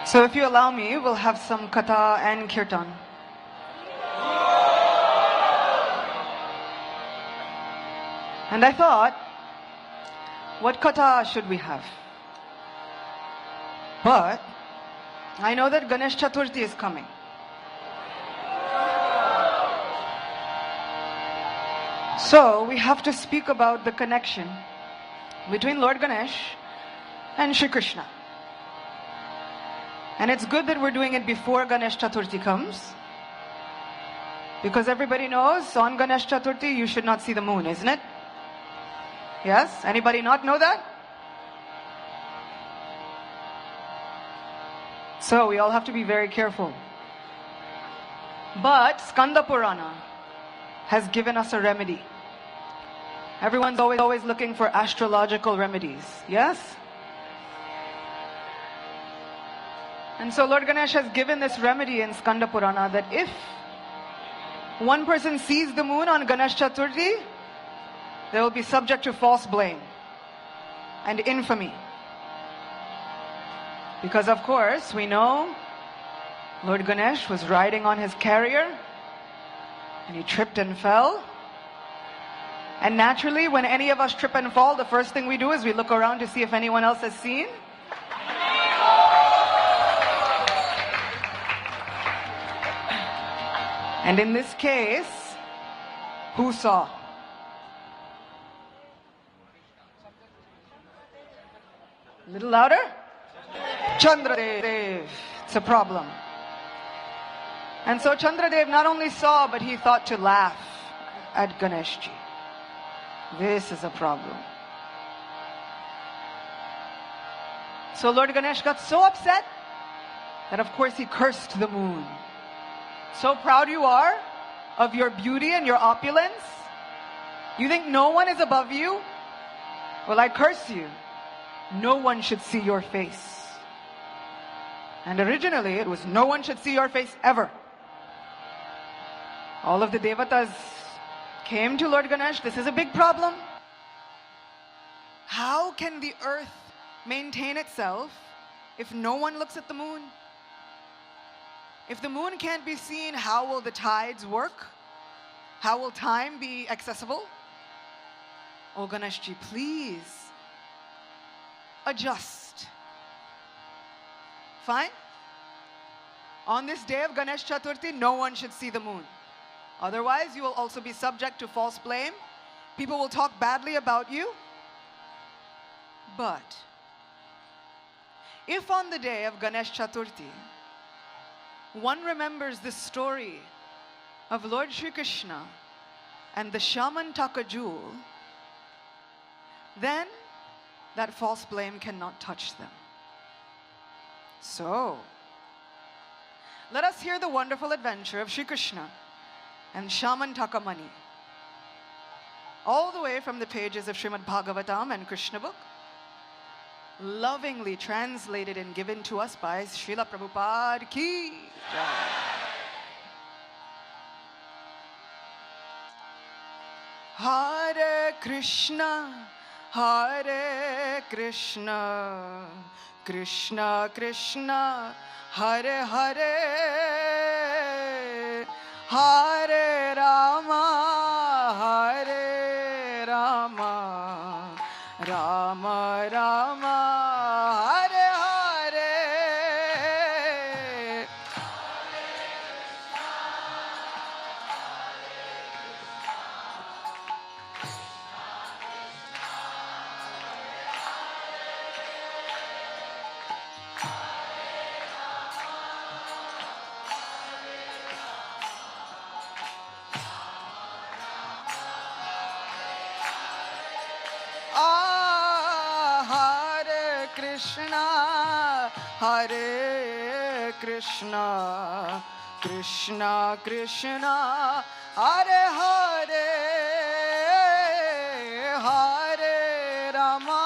So if you allow me, we'll have some katha and kirtan. And I thought, what katha should we have? But I know that Ganesh Chaturthi is coming. So we have to speak about the connection between Lord Ganesh and Shri Krishna. And it's good that we're doing it before Ganesh Chaturthi comes, because everybody knows on Ganesh Chaturthi you should not see the moon, isn't it? Yes? Anybody not know that? So we all have to be very careful. But Skanda Purana has given us a remedy. Everyone's always looking for astrological remedies. Yes? And so Lord Ganesh has given this remedy in Skanda Purana that if one person sees the moon on Ganesh Chaturthi, they will be subject to false blame and infamy. Because of course, we know Lord Ganesh was riding on his carrier and he tripped and fell. And naturally, when any of us trip and fall, the first thing we do is we look around to see if anyone else has seen. And in this case, who saw? A little louder? Chandradev. It's a problem. And so Chandradev not only saw, but he thought to laugh at Ganeshji. This is a problem. So Lord Ganesh got so upset that of course he cursed the moon. So proud you are of your beauty and your opulence. You think no one is above you? Well, I curse you. No one should see your face. And originally it was no one should see your face ever. All of the devatas came to Lord Ganesh. This is a big problem. How can the earth maintain itself if no one looks at the moon? If the moon can't be seen, how will the tides work? How will time be accessible? Oh Ganeshji, please adjust. Fine? On this day of Ganesh Chaturthi, no one should see the moon. Otherwise, you will also be subject to false blame. People will talk badly about you. But if on the day of Ganesh Chaturthi, one remembers the story of Lord Shri Krishna and the Syamantaka jewel, then that false blame cannot touch them. So, let us hear the wonderful adventure of Shri Krishna and Syamantaka Mani, all the way from the pages of Srimad Bhagavatam and Krishna book, lovingly translated and given to us by Srila Prabhupada ki Jai. Hare Krishna, Krishna Krishna, Hare Hare, Hare Rama, Rama Rama, Hare Hare. Hare Krishna, Krishna Krishna, Hare Hare, Hare Rama,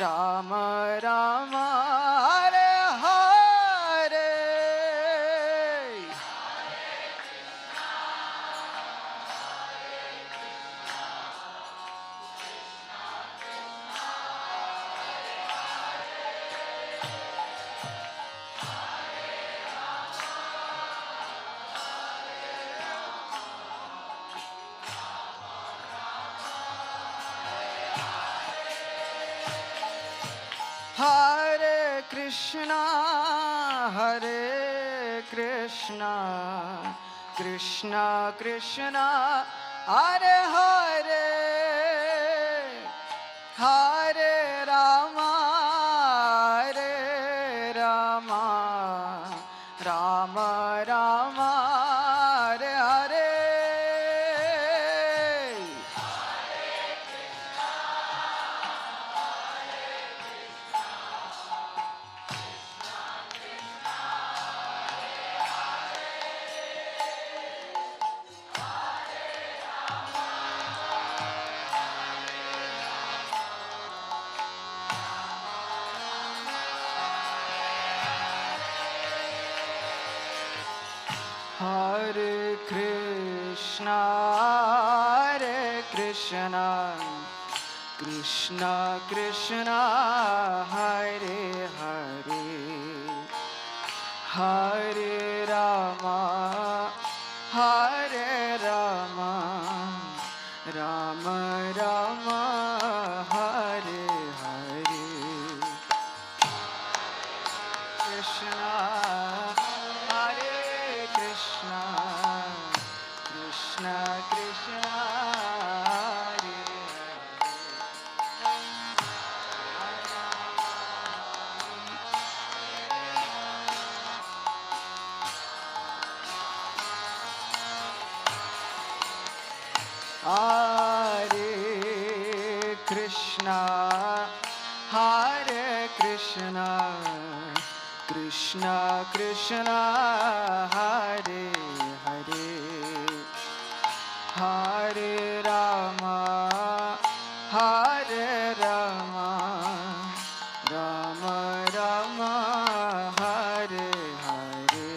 Rama Rama, Hare Hare. Hare Krishna, Hare Krishna, Krishna Krishna, Hare Hare, Hare Rama, Hare Rama, Rama Rama, Hare Hare. Hare Krishna, Hare Krishna, Krishna Krishna, Hare Hare, Hare Rama, Hare Rama, Rama Rama, Hare Hare, Krishna, Hare Krishna, Krishna Krishna, Hare Hare Krishna, Hare Krishna, Krishna Krishna, Hare Hare, Hare Rama, Hare Rama, Rama Rama, Hare Hare.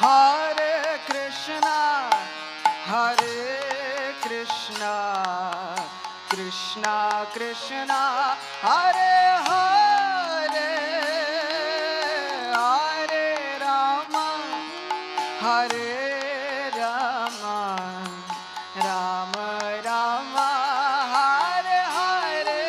Hare Krishna, Hare Krishna, Krishna Krishna, Hare Hare, Hare Rama, Hare Rama, Rama Rama, Hare Hare.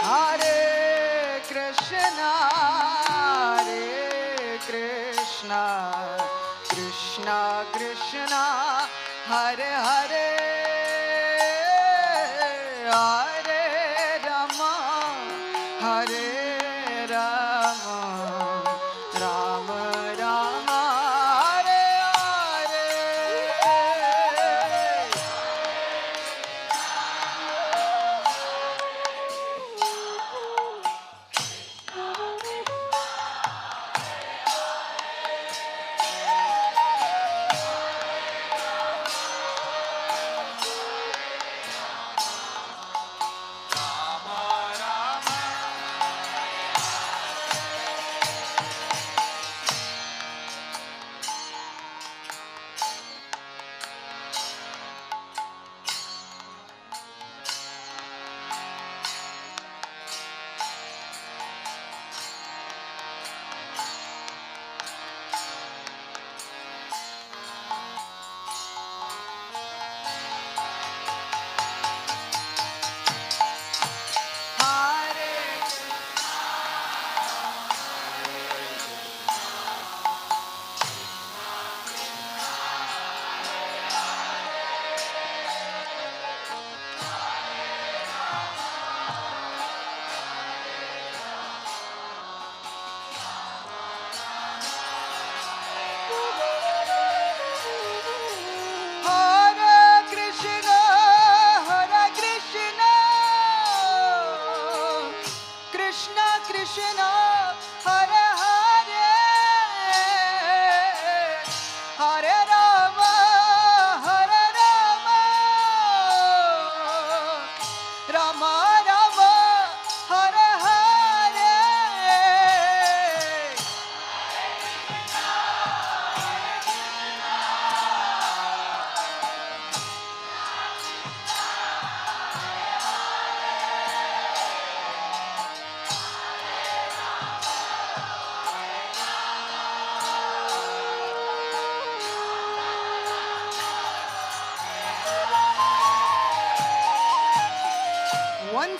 Hare Krishna, Hare Krishna, Krishna Krishna, Hare Hare, Hare Rama, Hare Rama, Rama Rama, Hare Hare.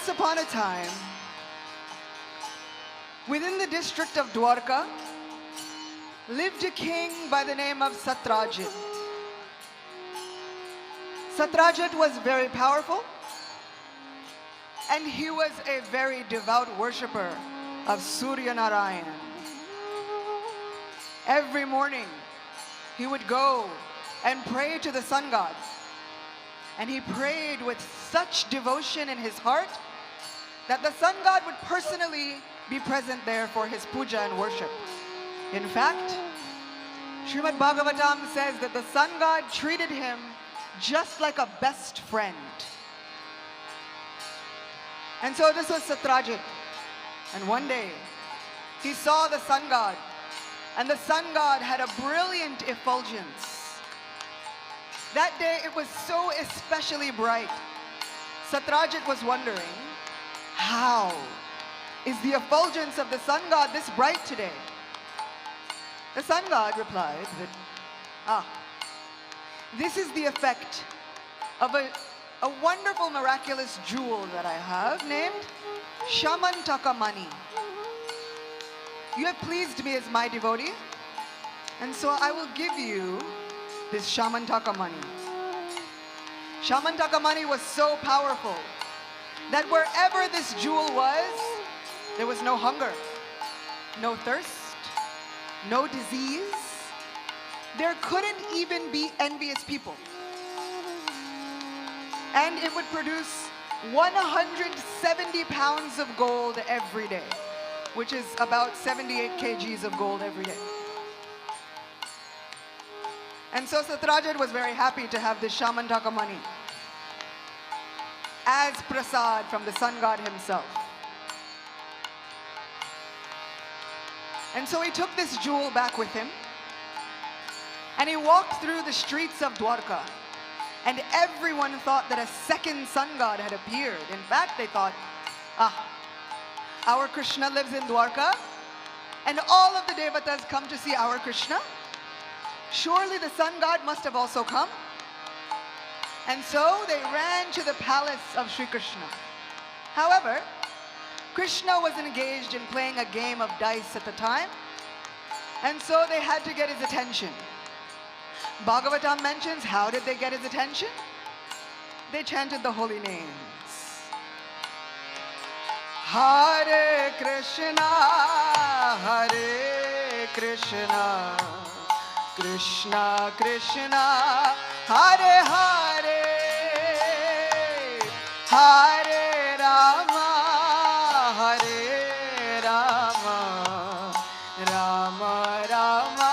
Once upon a time, within the district of Dwarka, lived a king by the name of Satyajit. Satyajit was very powerful, and he was a very devout worshipper of Surya Narayan. Every morning, he would go and pray to the sun god. And he prayed with such devotion in his heart that the sun god would personally be present there for his puja and worship. In fact, Srimad Bhagavatam says that the sun god treated him just like a best friend. And so this was Satyajit. And one day, he saw the sun god, and the sun god had a brilliant effulgence. That day it was so especially bright. Satyajit was wondering, how is the effulgence of the sun god this bright today? The sun god replied that, this is the effect of a wonderful miraculous jewel that I have named Syamantaka money. You have pleased me as my devotee, and so I will give you this Syamantaka money. Syamantaka money was so powerful that wherever this jewel was, there was no hunger, no thirst, no disease. There couldn't even be envious people. And it would produce 170 pounds of gold every day, which is about 78 kgs of gold every day. And so Satyajit was very happy to have this Syamantaka money as prasad from the sun god himself. And so he took this jewel back with him, and he walked through the streets of Dwarka, and everyone thought that a second sun god had appeared. In fact, they thought, our Krishna lives in Dwarka, and all of the devatas come to see our Krishna. Surely the sun god must have also come. And so they ran to the palace of Sri Krishna. However, Krishna was engaged in playing a game of dice at the time, and so they had to get his attention. Bhagavatam mentions, how did they get his attention? They chanted the holy names. Hare Krishna, Hare Krishna, Krishna Krishna, Hare Hare, Hare Rama, Hare Rama, Rama Rama,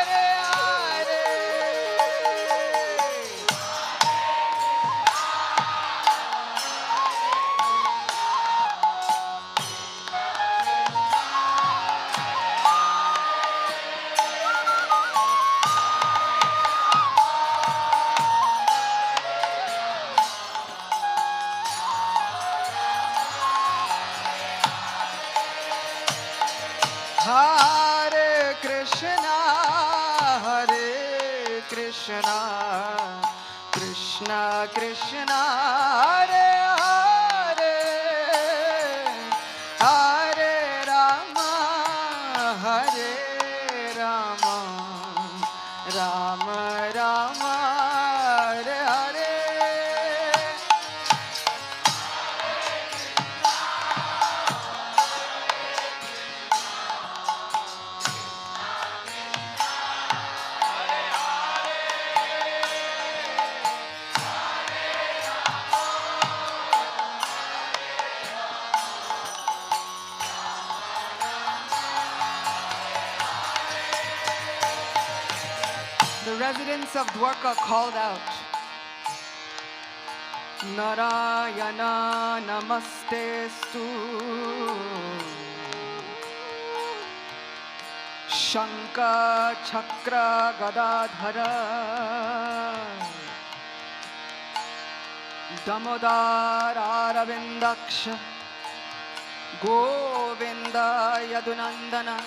Hare Hare. Hare Krishna, Hare Krishna, Krishna Krishna, Hare Hare, Hare Rama, Hare Rama, Rama Rama, Hare Hare. The residents of Dwarka called out, Narayana Namastestu, Shanka Chakra Gadadhara, Damodar Aravindaksha, Govinda Yadunandana,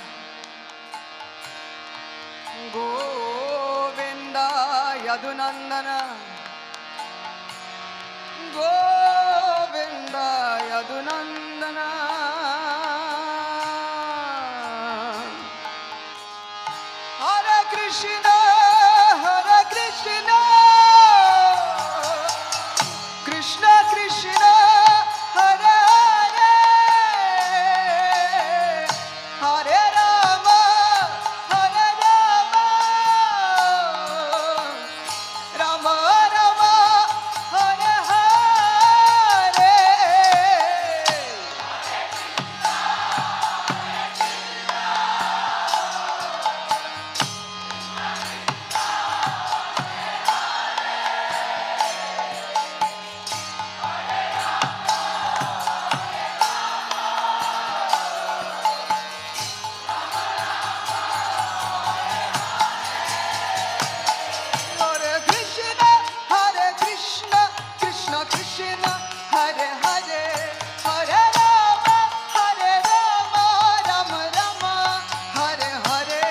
Govinda Yadunandana, Govinda Yadunandana. Hare Krishna, Hare Krishna, Krishna Krishna, Hare Hare, Hare Rama, Hare Rama, Rama Rama, Hare Hare. Hare Krishna, Hare Krishna, Krishna Krishna, Hare Hare, Hare Rama, Hare Rama, Rama Rama, Hare Hare.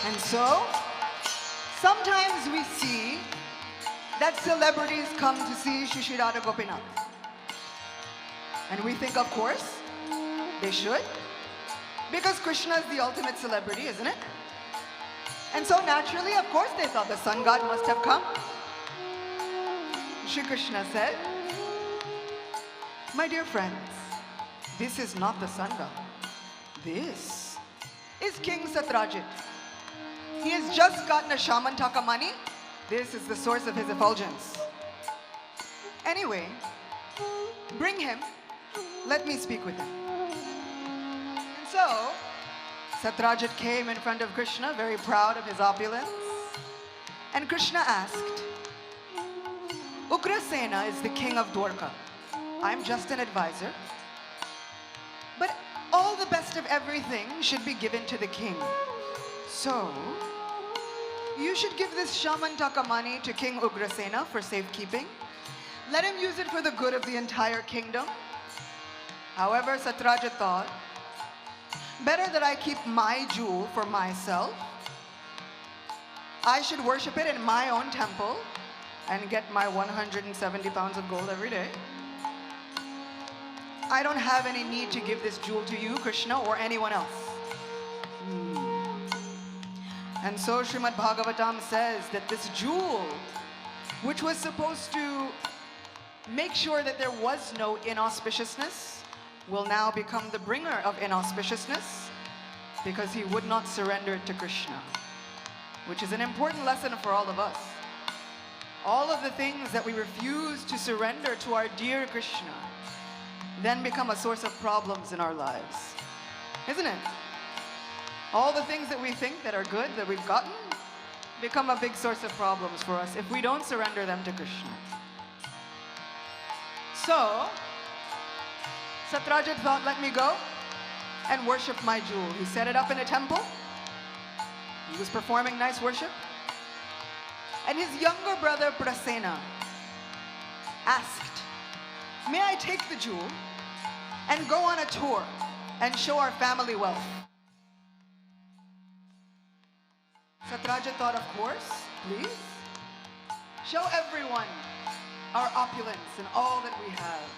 And so, sometimes we see that celebrities come to see Shri Radha Gopinath. And we think, of course, they should. Because Krishna is the ultimate celebrity, isn't it? And so naturally, of course, they thought the sun god must have come. Shri Krishna said, my dear friends, this is not the sun god. This is King Satrajit. He has just gotten a Syamantaka money. This is the source of his effulgence. Anyway, bring him. Let me speak with him. And so, Satrajit came in front of Krishna, very proud of his opulence. And Krishna asked, Ugrasena is the king of Dwarka. I'm just an advisor. But all the best of everything should be given to the king. So, you should give this Syamantaka money to King Ugrasena for safekeeping. Let him use it for the good of the entire kingdom. However, Satrajit thought, better that I keep my jewel for myself. I should worship it in my own temple and get my 170 pounds of gold every day. I don't have any need to give this jewel to you, Krishna, or anyone else. And so Srimad Bhagavatam says that this jewel, which was supposed to make sure that there was no inauspiciousness, will now become the bringer of inauspiciousness because he would not surrender it to Krishna, which is an important lesson for all of us. All of the things that we refuse to surrender to our dear Krishna then become a source of problems in our lives, isn't it? All the things that we think that are good, that we've gotten, become a big source of problems for us if we don't surrender them to Krishna. So, Satrajit thought, let me go and worship my jewel. He set it up in a temple. He was performing nice worship. And his younger brother, Prasena, asked, may I take the jewel and go on a tour and show our family wealth? Satrajit thought, of course, please. Show everyone our opulence and all that we have.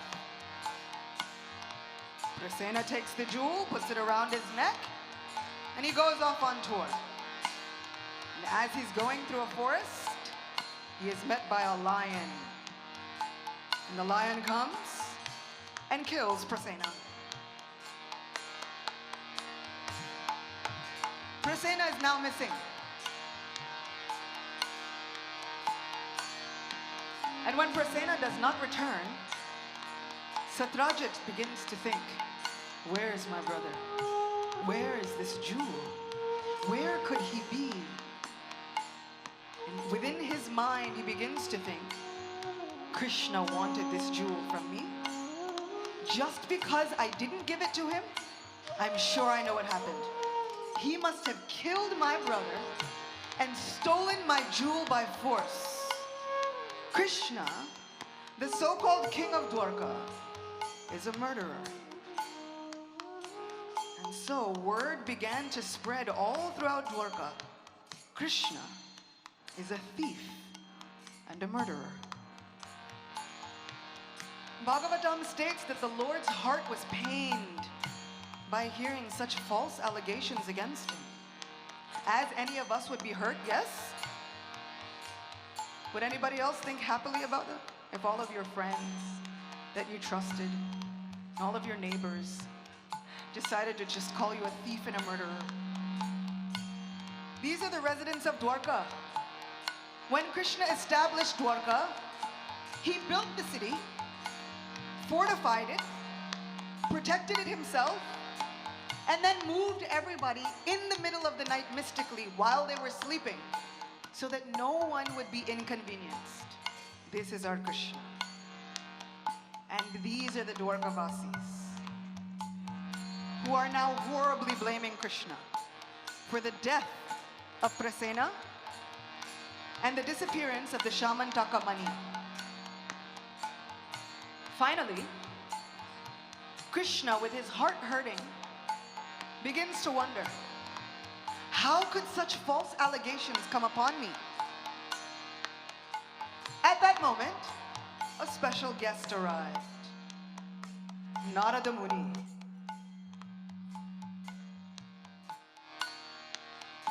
Prasena takes the jewel, puts it around his neck, and he goes off on tour. And as he's going through a forest, he is met by a lion. And the lion comes and kills Prasena. Prasena is now missing. And when Prasena does not return, Satrajit begins to think, where is my brother? Where is this jewel? Where could he be? And within his mind, he begins to think, Krishna wanted this jewel from me. Just because I didn't give it to him, I'm sure I know what happened. He must have killed my brother and stolen my jewel by force. Krishna, the so-called king of Dwarka, is a murderer. And so word began to spread all throughout Dwarka. Krishna is a thief and a murderer. Bhagavatam states that the Lord's heart was pained by hearing such false allegations against him. As any of us would be hurt, yes? Would anybody else think happily about it? If all of your friends that you trusted, all of your neighbors, decided to just call you a thief and a murderer. These are the residents of Dwarka. When Krishna established Dwarka, he built the city, fortified it, protected it himself, and then moved everybody in the middle of the night mystically while they were sleeping so that no one would be inconvenienced. This is our Krishna. And these are the Dwarkavasis who are now horribly blaming Krishna for the death of Prasena and the disappearance of the Syamantaka money. Finally, Krishna, with his heart hurting, begins to wonder, how could such false allegations come upon me? At that moment, a special guest arrived, Narada Muni.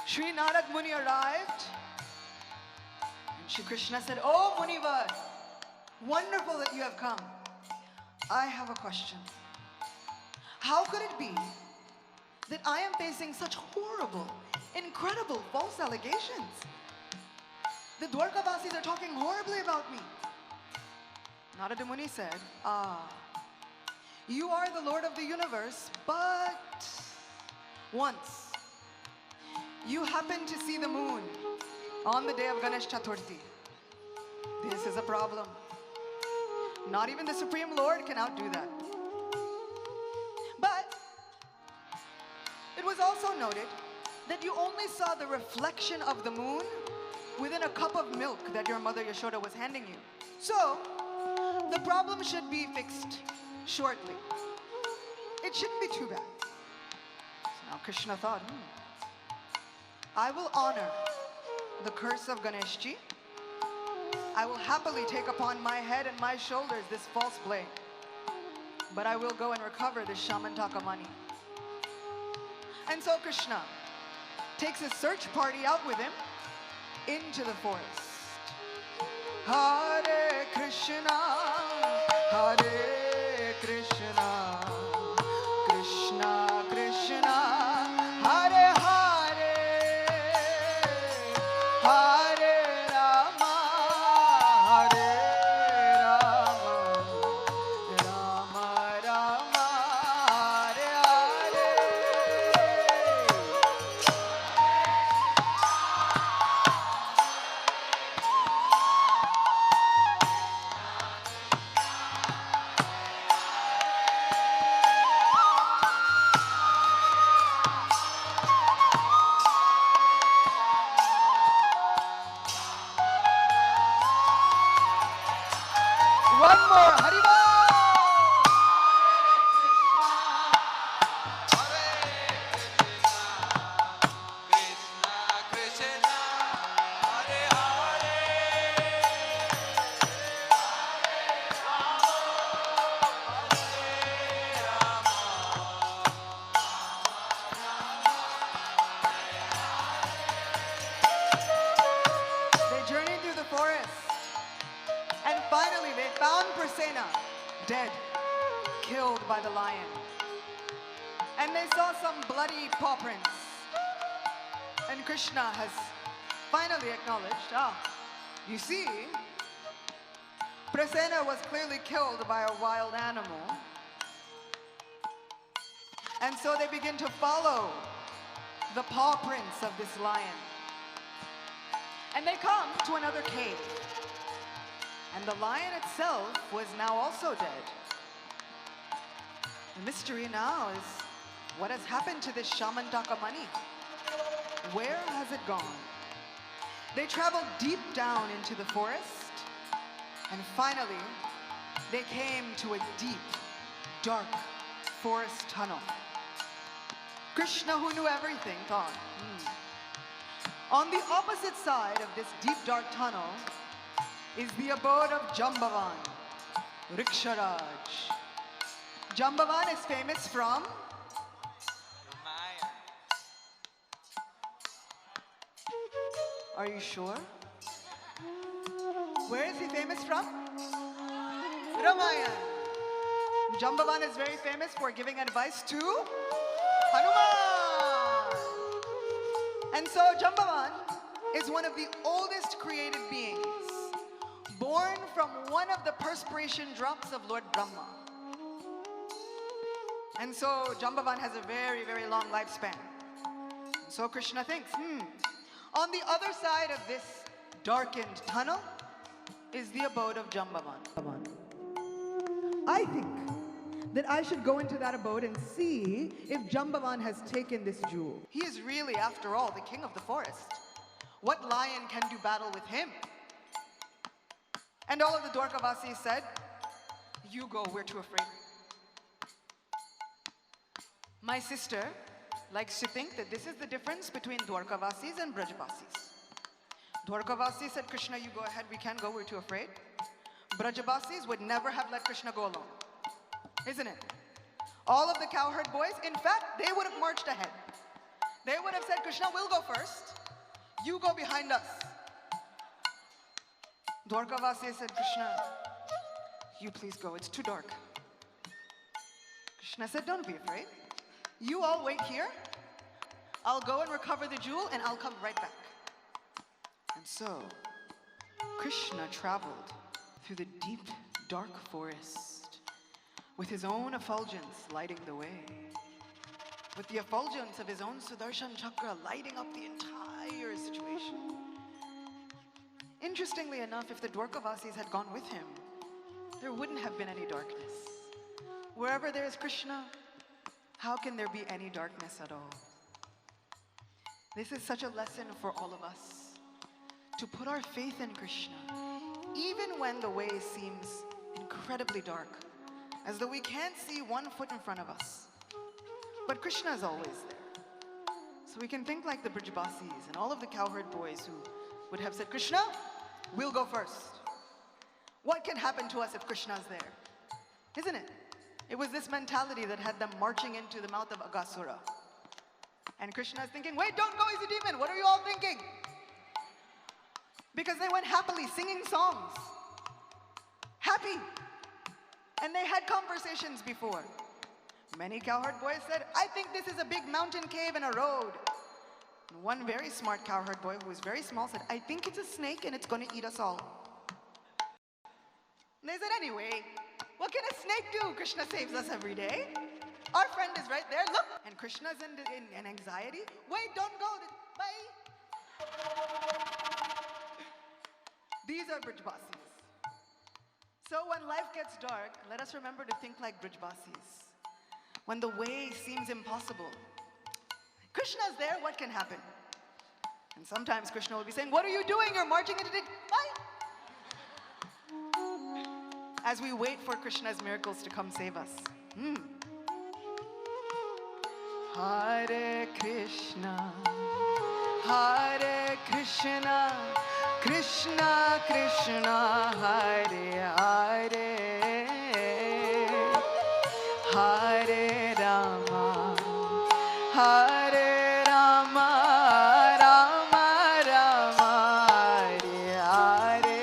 Sri Narad Muni arrived, and Shri Krishna said, "Oh Munivar, wonderful that you have come. I have a question. How could it be that I am facing such horrible, incredible false allegations? The Dwarkavasis are talking horribly about me." Narada Muni said, you are the Lord of the universe, but once you happened to see the moon on the day of Ganesh Chaturthi. This is a problem. Not even the Supreme Lord can outdo that. But it was also noted that you only saw the reflection of the moon within a cup of milk that your mother Yashoda was handing you. So, the problem should be fixed shortly. It shouldn't be too bad. So now Krishna thought, I will honor the curse of Ganeshji. I will happily take upon my head and my shoulders this false blame. But I will go and recover this Syamantaka money. And so Krishna takes a search party out with him into the forest. Hare Krishna, Hare Krishna, Krishna Krishna, Hare Hare, Hare Rama, Hare Rama, Rama Rama, Hare Hare. One more, Haribol! They journeyed through the forest, and finally they found Prasena dead, killed by the lion. And they saw some bloody paw prints. And Krishna has finally acknowledged, you see, Prasena was clearly killed by a wild animal. And so they begin to follow the paw prints of this lion. And they come to another cave. And the lion itself was now also dead. The mystery now is, what has happened to this Syamantaka money? Where has it gone? They traveled deep down into the forest, and finally, they came to a deep, dark forest tunnel. Krishna, who knew everything, thought, on the opposite side of this deep dark tunnel is the abode of Jambavan, Riksharaj. Jambavan is famous from Are you sure? Where is he famous from? Ramayana. Jambavan is very famous for giving advice to Hanuman. And so Jambavan is one of the oldest created beings, born from one of the perspiration drops of Lord Brahma. And so Jambavan has a very, very long lifespan. And so Krishna thinks, on the other side of this darkened tunnel is the abode of Jambavan. I think that I should go into that abode and see if Jambavan has taken this jewel. He is really, after all, the king of the forest. What lion can do battle with him? And all of the Dwarkavasis said, you go, we're too afraid. My sister likes to think that this is the difference between Dwarkavasis and Brajavasis. Dwarkavasis said, Krishna, you go ahead, we can't go, we're too afraid. Brajavasis would never have let Krishna go alone. Isn't it? All of the cowherd boys, in fact, they would have marched ahead. They would have said, Krishna, we'll go first. You go behind us. Dwarkavasis said, Krishna, you please go, it's too dark. Krishna said, don't be afraid. You all wait here. I'll go and recover the jewel and I'll come right back. And so, Krishna traveled through the deep, dark forest with his own effulgence lighting the way. With the effulgence of his own Sudarshan Chakra lighting up the entire situation. Interestingly enough, if the Dwarkavasis had gone with him, there wouldn't have been any darkness. Wherever there is Krishna, how can there be any darkness at all? This is such a lesson for all of us, to put our faith in Krishna, even when the way seems incredibly dark, as though we can't see 1 foot in front of us. But Krishna is always there. So we can think like the Brajavasis and all of the cowherd boys who would have said, Krishna, we'll go first. What can happen to us if Krishna's there? Isn't it? It was this mentality that had them marching into the mouth of Agasura. And Krishna is thinking, wait, don't go, he's a demon. What are you all thinking? Because they went happily singing songs. Happy. And they had conversations before. Many cowherd boys said, I think this is a big mountain cave and a road. And one very smart cowherd boy who was very small said, I think it's a snake and it's going to eat us all. And they said, anyway, what can a snake do? Krishna saves us every day. Our friend is right there, look. And Krishna's in anxiety. Wait, don't go. Bye. These are Brajavasis. So when life gets dark, let us remember to think like Brajavasis. When the way seems impossible, Krishna's there, what can happen? And sometimes Krishna will be saying, what are you doing? You're marching into the... Bye. As we wait for Krishna's miracles to come save us. Hare Krishna, Hare Krishna, Krishna Krishna, Hare Hare, Hare Rama, Hare Rama, Rama Rama, Hare Hare,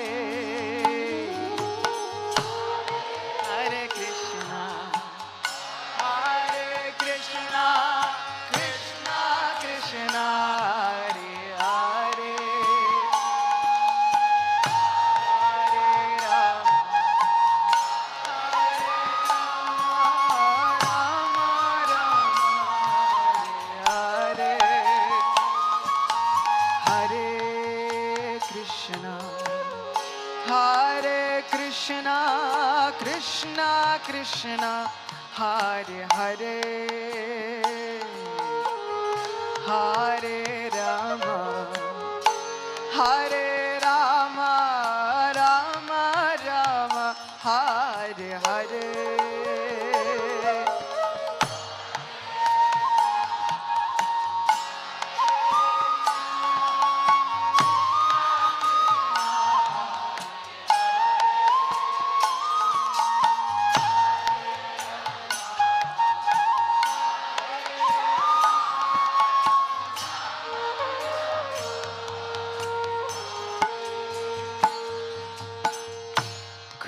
Hare Krishna, Hare Krishna, Krishna Krishna, Hare Hare, Hare Rama, Hare Krishna, Hare Krishna, Krishna Krishna, Hare Hare, Hare Rama, Hare Rama, Rama Rama, Hare Hare.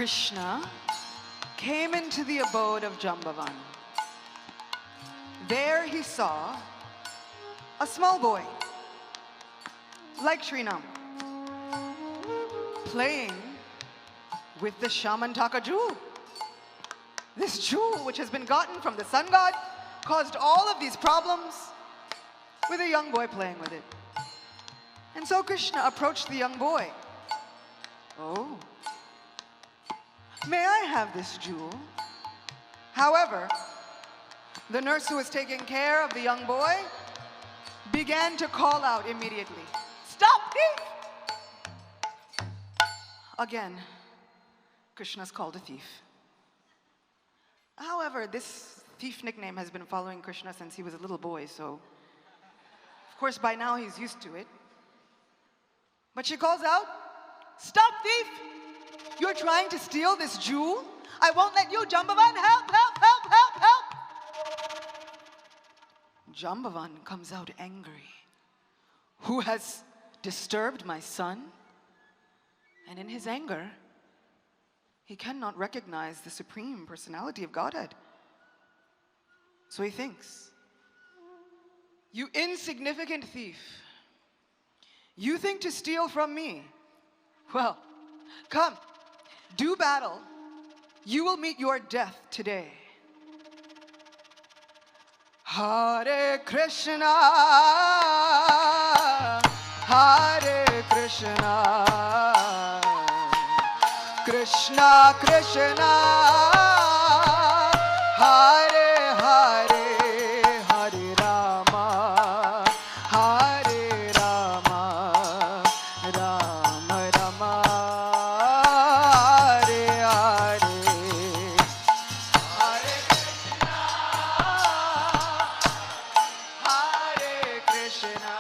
Krishna came into the abode of Jambavan. There he saw a small boy, like Harinaam, playing with the Syamantaka jewel. This jewel, which has been gotten from the sun god, caused all of these problems with a young boy playing with it. And so Krishna approached the young boy. Oh, may I have this jewel? However, the nurse who was taking care of the young boy began to call out immediately, "Stop thief!" Again, Krishna's called a thief. However, this thief nickname has been following Krishna since he was a little boy, so of course by now he's used to it. But she calls out, "Stop thief! You're trying to steal this jewel? I won't let you, Jambavan! Help, help, help, help, help!" Jambavan comes out angry. Who has disturbed my son? And in his anger, he cannot recognize the supreme personality of Godhead. So he thinks, "You insignificant thief, you think to steal from me? Well, come, do battle. You will meet your death today." Hare Krishna, Hare Krishna, Krishna Krishna, Hare Hare, Hare Rama, Hare Rama, Rama Rama, Hare Hare, Hare Krishna, Hare Krishna,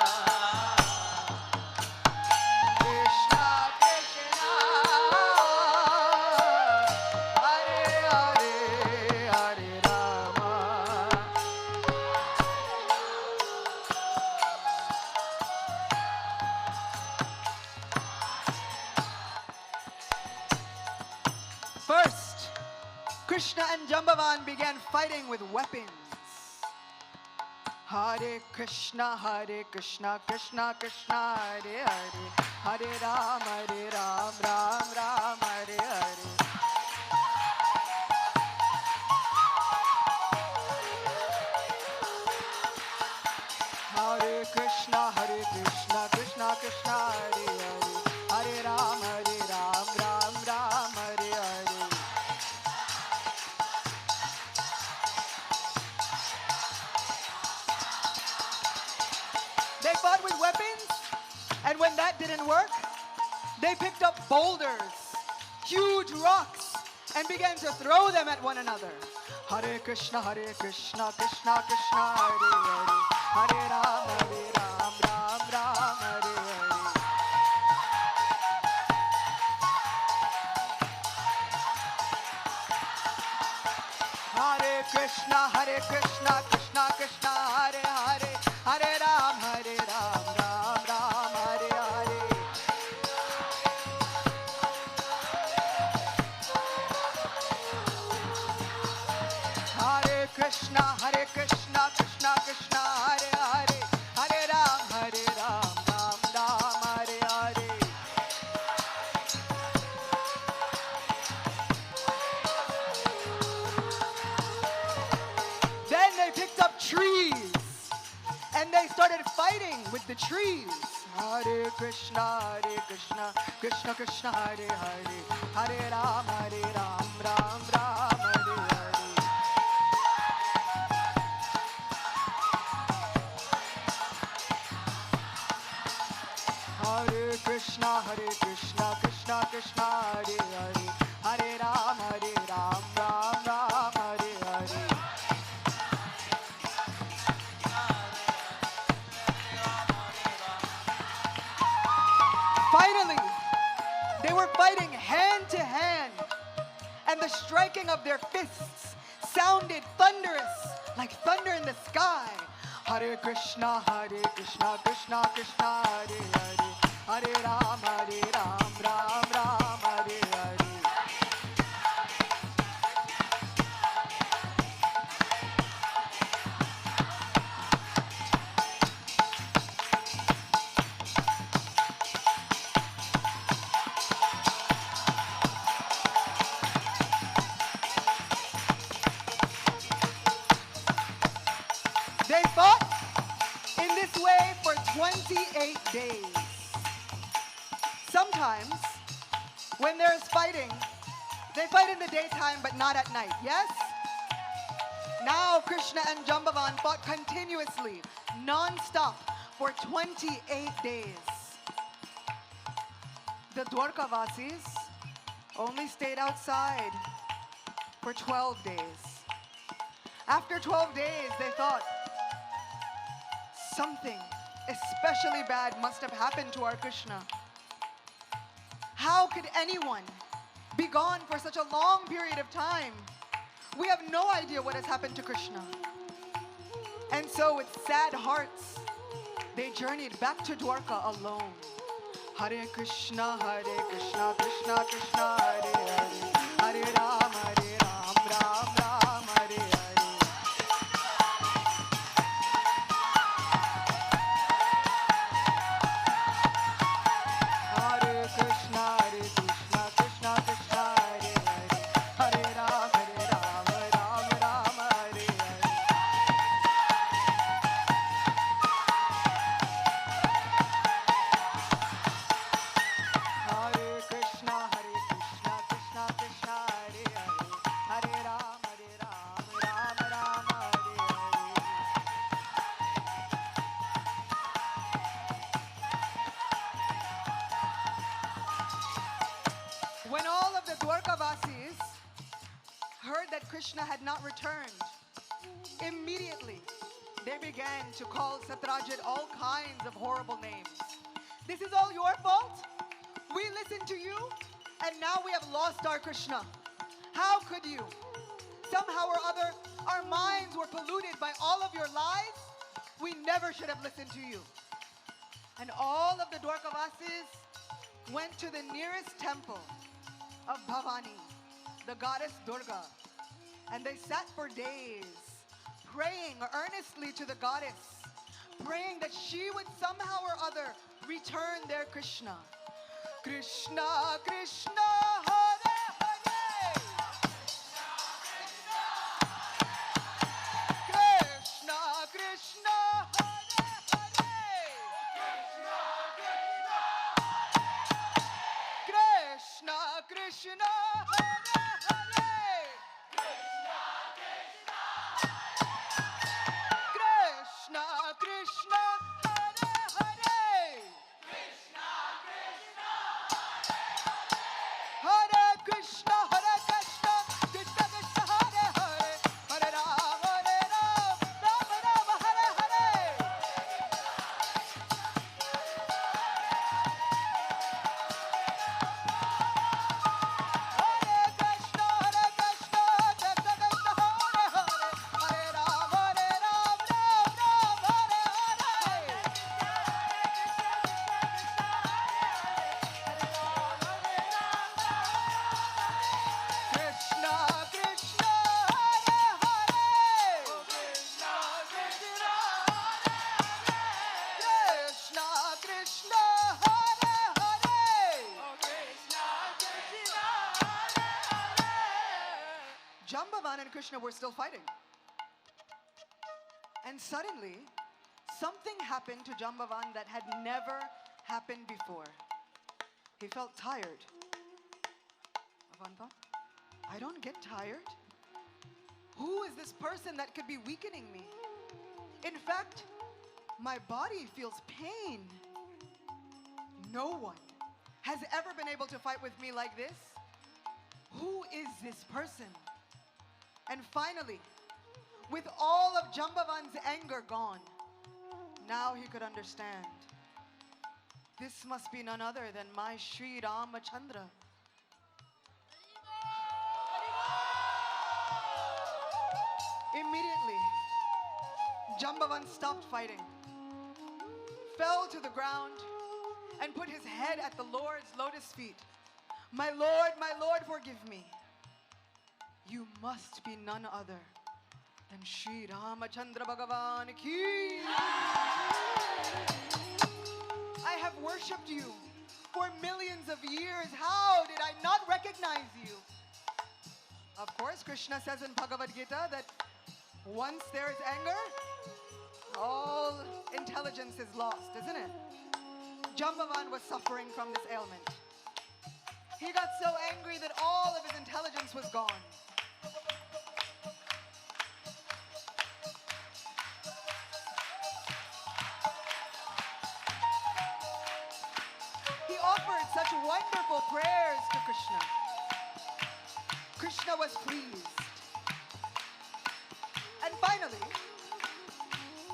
Krishna Krishna, First, Krishna and Jambavan began fighting with weapons. Hare Krishna, Krishna Krishna, Hare Hare, Hare Ram, Ram Ram, Hare Hare. Hare Krishna, Krishna Krishna, Hare Hare, Hare Ram, Ram Ram, Hare Hare. They fought with weapons, and when that didn't work, they picked up boulders, huge rocks, and began to throw them at one another. Hare Krishna, Krishna Krishna, Hare Hare, Hare Ram, Ram Ram, Hare Hare. Hare Krishna, Krishna Krishna, Hare Hare, Hare Ram, Ram Ram, Hare Hare. Hare Krishna, Krishna Krishna, Hare Hare, Hare Ram, Ram Ram, Hare Hare. Then they picked up trees and they started fighting with the trees. Hare Krishna, Krishna Krishna, Hare Hare, Hare Ram, Ram Ram, Hare Hare. Hare Krishna, Krishna Krishna, Hare Hare, Hare Ram, Ram Ram, Hare Hare. Finally, they were fighting hand to hand, and the striking of their fists sounded thunderous, like thunder in the sky. Hare Krishna, Krishna Krishna, Hare Hare, Hare Ram, Ram Ram, Hare Hare. way for 28 days. Sometimes, when there's fighting, they fight in the daytime but not at night, yes? Now Krishna and Jambavan fought continuously, non-stop, for 28 days. The Dwarka Vasis only stayed outside for 12 days. After 12 days, they thought, something especially bad must have happened to our Krishna. How could anyone be gone for such a long period of time? We have no idea what has happened to Krishna. And so with sad hearts, they journeyed back to Dwarka alone. Hare Krishna, Krishna Krishna, Hare Hare, Hare Ram, Ram Ram, Hare Hare. When all of the Dwarka Vasis heard that Krishna had not returned, immediately they began to call Satyajit all kinds of horrible names. This is all your fault? We listened to you, and now we have lost our Krishna. How could you? Somehow or other, our minds were polluted by all of your lies. We never should have listened to you. And all of the Dwarka Vasis went to the nearest temple of Bhavani, the goddess Durga, and they sat for days praying earnestly to the goddess, praying that she would somehow or other return their Krishna. Krishna, Krishna, Hare Hare. Krishna, Krishna, Hare Hare. Krishna, Krishna, Hare Hare. Krishna, Krishna, Hare Hare. Hare Krishna, Hare Krishna, Krishna Krishna, Hare Hare, Hare Ram, Ram Ram, Hare Hare. Hare Krishna, Hare Krishna, Krishna Krishna, Hare Hare, Hare Ram, Ram Ram, Hare Hare. Krishna, Krishna, Hare Hare. Krishna, Krishna, Hare Hare. Jambavan and Krishna were still fighting. And suddenly, something happened to Jambavan that had never happened before. He felt tired. Avanta, I don't get tired. Who is this person that could be weakening me? In fact, my body feels pain. No one has ever been able to fight with me like this. Who is this person? And finally, with all of Jambavan's anger gone, now he could understand. This must be none other than my Sri Ramachandra. Immediately, Jambavan stopped fighting, fell to the ground, and put his head at the Lord's lotus feet. My Lord, forgive me. You must be none other than Sri Ramachandra Bhagavan ki. I have worshipped you for millions of years. How did I not recognize you? Of course, Krishna says in Bhagavad Gita that once there is anger, All intelligence is lost, isn't it? Jambavan was suffering from this ailment. He got so angry that all of his intelligence was gone. He offered such wonderful prayers to Krishna. Krishna was pleased. And finally,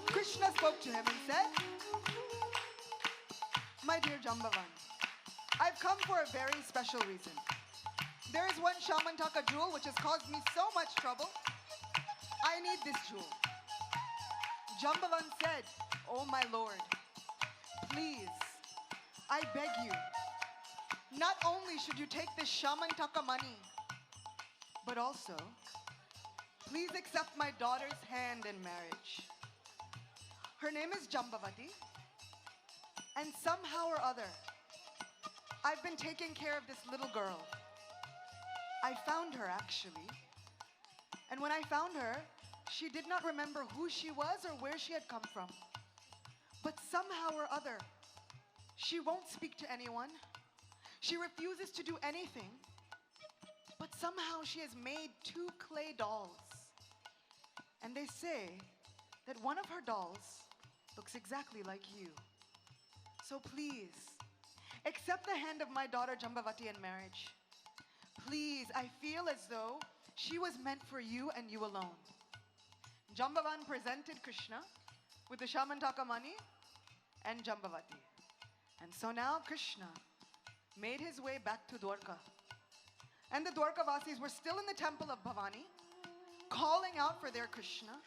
Krishna spoke to him and said, "My dear Jambavan, I've come for a very special reason. There is one Syamantaka jewel which has caused me so much trouble. I need this jewel." Jambavan said, "Oh my lord, please, I beg you, not only should you take this Syamantaka money, but also, please accept my daughter's hand in marriage. Her name is Jambavati, and somehow or other, I've been taking care of this little girl. I found her actually, and when I found her, she did not remember who she was or where she had come from. But somehow or other, she won't speak to anyone. She refuses to do anything. But somehow she has made 2 clay dolls. And they say that one of her dolls looks exactly like you. So please, accept the hand of my daughter Jambavati in marriage. Please, I feel as though she was meant for you and you alone." Jambavan presented Krishna with the Syamantaka money and Jambavati. And so now Krishna made his way back to Dwarka. And the Dwarka Vasis were still in the temple of Bhavani, calling out for their Krishna.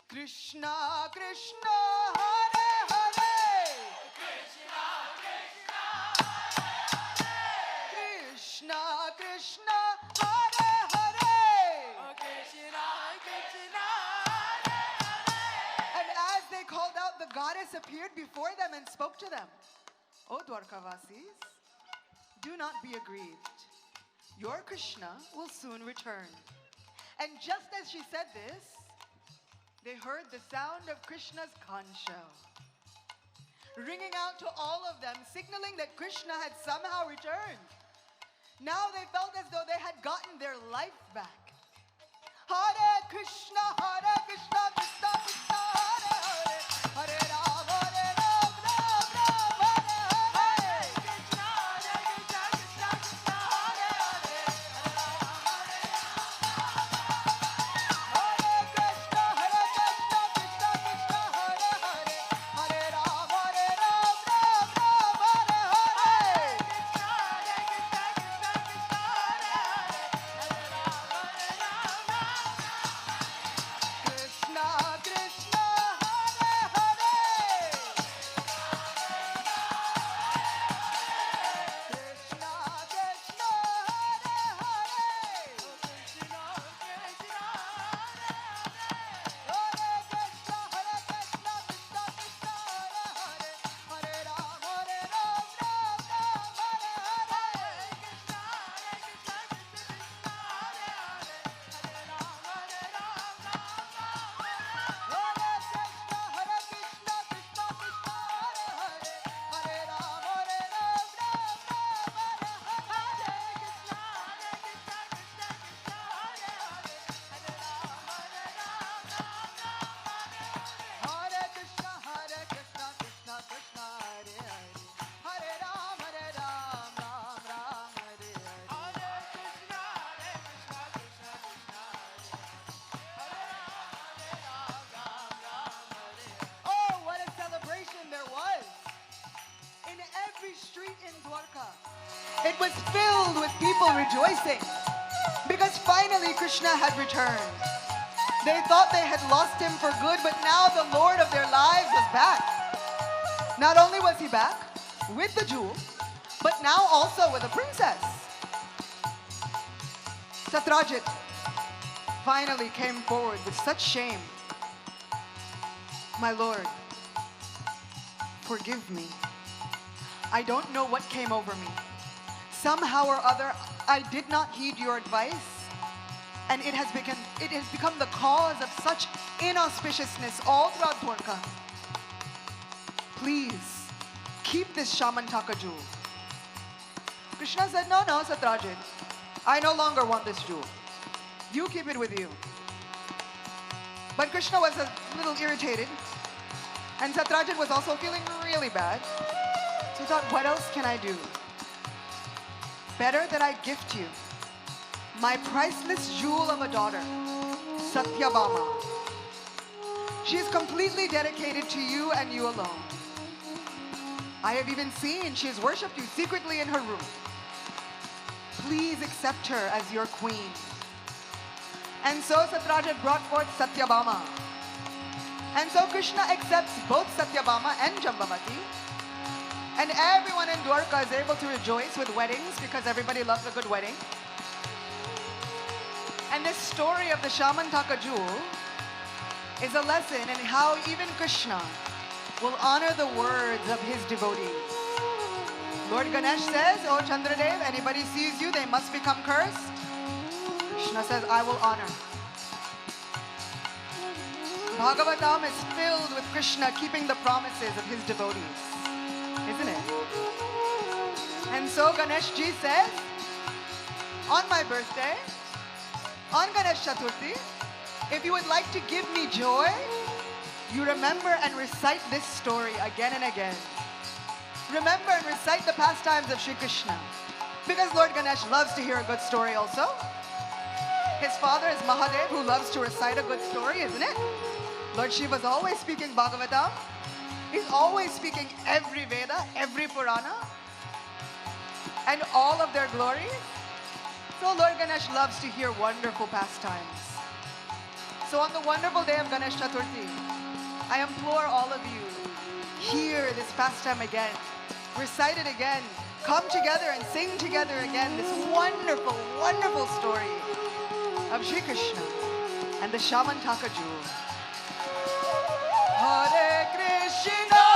Krishna, Krishna, Hare Hare. Krishna, Krishna, Hare Hare. Krishna, Krishna, Hare Hare. Krishna, Krishna, Hare Hare. And as they called out, the goddess appeared before them and spoke to them. "O Dwarka Vasis, do not be aggrieved. Your Krishna will soon return." And just as she said this, they heard the sound of Krishna's conch shell ringing out to all of them, signaling that Krishna had somehow returned. Now they felt as though they had gotten their life back. Hare Krishna, Krishna Krishna, Hare Hare, Hare Ram, Hare Ram, Ram Ram, Hare Hare. Krishna, Krishna, Krishna Krishna, Hare Hare, Hare Ram, Hare Ram, Hare Krishna, Krishna Krishna, Hare Hare, Hare Ram, Hare Ram, Ram Ram, Hare Hare. Krishna, Krishna Krishna, Hare Hare, Hare Ram, Hare Ram, Krishna, Krishna, Hare Hare. Krishna, Krishna, Hare Hare. Krishna, Krishna, Hare Krishna, Krishna Krishna, Hare Hare, Hare Ram, Hare Ram, Ram Ram, Hare Hare. Krishna, Krishna, Krishna, Hare Hare, Hare Ram, Hare Ram, Ram Ram, Hare Krishna, Krishna Krishna, Hare Hare, Hare Ram, Hare Ram, Ram Ram, Hare Hare. Krishna, Krishna Krishna, Hare Hare, Hare Ram, Hare Ram, Ram Ram, Hare Krishna, Krishna Krishna, Hare Hare, Hare Ram, Hare Ram, Ram Ram, Hare Hare. Hare Krishna, Krishna Krishna, Hare Ram, Ram Ram, Hare. Oh, what a celebration there was in every street in Dwarka. It was filled with people rejoicing because finally Krishna had returned. They thought they had lost him for good, but now the Lord of their lives was back. Not only was he back with the jewel, but now also with a princess. Satrajit finally came forward with such shame. "My lord, forgive me. I don't know what came over me. Somehow or other, I did not heed your advice, and it has become the cause of such inauspiciousness all throughout Dwarka. please keep this Syamantaka jewel. Krishna said, no, Satyajit, I no longer want this jewel. You keep it with you. But Krishna was a little irritated, and Satyajit was also feeling really bad. So he thought, what else can I do? Better that I gift you my priceless jewel of a daughter, Satyabhama. She is completely dedicated to you and you alone. I have even seen she has worshipped you secretly in her room. Please accept her as your queen. And so Satyajit brought forth Satyabhama. And so Krishna accepts both Satyabhama and Jambavati. And everyone in Dwarka is able to rejoice with weddings because everybody loves a good wedding. And this story of the Syamantaka jewel is a lesson in how even Krishna will honor the words of his devotees. Lord Ganesh says, oh Chandradev, anybody sees you, they must become cursed. Krishna says, I will honor. Bhagavatam is filled with Krishna keeping the promises of his devotees, isn't it? And so Ganesh Ji says, on my birthday, on Ganesh Chaturthi, if you would like to give me joy, you remember and recite this story again and again. Remember and recite the pastimes of Sri Krishna. Because Lord Ganesh loves to hear a good story also. His father is Mahadev, who loves to recite a good story, isn't it? Lord Shiva is always speaking Bhagavatam. He's always speaking every Veda, every Purana, and all of their glories. So Lord Ganesh loves to hear wonderful pastimes. So on the wonderful day of Ganesh Chaturthi, I implore all of you, hear this pastime again, recite it again, come together and sing together again this wonderful, wonderful story of Sri Krishna and the Syamantaka jewel. Hare Krishna